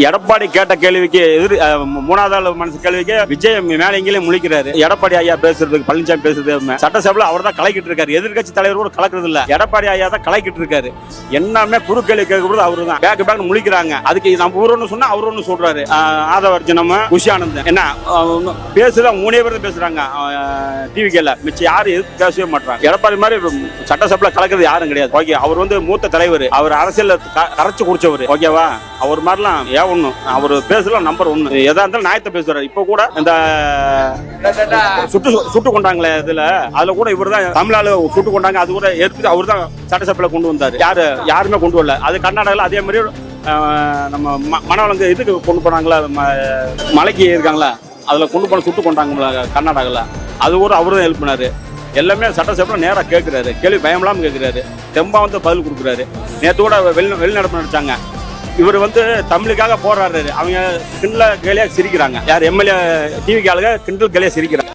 எடப்பாடி கேட்ட கேள்விக்கு மூணாவது மனசு கேள்விக்கு விஜய் மேல எங்கேயும் முழிக்கிறாரு. எடப்பாடி ஐயா பேசுறதுக்கு பழனிசாமி பேசுறது சட்டசபையில் அவர் தான் கலக்கிட்டு இருக்காரு. எதிர்கட்சி தலைவர் கூட கலக்குறது இல்ல, எடப்பாடி ஐயா தான் கலக்கிட்டு இருக்காரு. என்னமே குறு கேள்வி கேட்கறது அவரு தான். பேக் முழிக்கிறாங்க. அதுக்கு நம்ம ஒன்று சொன்னா அவர் ஒன்று சொல்றாரு. ஆதவர்ஜனம், குஷி ஆனந்த் என்ன பேசுற 3 பேர் பேசுறாங்க டிவி கேல. மிச்சம் யாரும் எதுக்கு பேசவே மாட்டாங்க. எடப்பாடி மாதிரி சட்டசபையில் கலக்கிறது யாரும் கிடையாது. ஓகே, அவர் மூத்த தலைவர், அவர் அரசியல் கரைச்சு குடிச்சவர். ஓகேவா, அவர் மாதிரிலாம் அவர் பேசல நம்பர் 1. எதா இருந்தாலும் நியாயத்தை பேசுறாரு. இப்ப கூட இந்த சுட்டு கொண்டாங்களே அதுல கூட இவர் தான் தமிழ்நாடு சுட்டு கொண்டாங்க. அது கூட எடுத்து அவர் தான் சட்டசபையில கொண்டு வந்தாரு. யாருமே கொண்டு வரல. அது கர்நாடகாவில் அதே மாதிரி நம்ம மனவளங்க இதுக்கு கொண்டு போனாங்களா, மலைக்கு இருக்காங்களா, அதுல கொண்டு போன சுட்டு கொண்டாங்களா கர்நாடகாவில். அது கூட அவரு தான் ஹெல்ப் பண்ணாரு. எல்லாமே சட்டசபையில் நேராக கேட்கிறாரு. கேள்வி பயமில்லாமல் கேட்கிறாரு. தெம்பா பதில் கொடுக்குறாரு. நேற்று கூட வெளிநடப்பு நடிச்சாங்க. இவர் தமிழுக்காக போராடுறாரு. அவங்க கிண்டல கேலியா சிரிக்கிறாங்க. யார் எம்எல்ஏ டிவி ஆளுங்க கிண்டல் கேலியா சிரிக்கிறாங்க.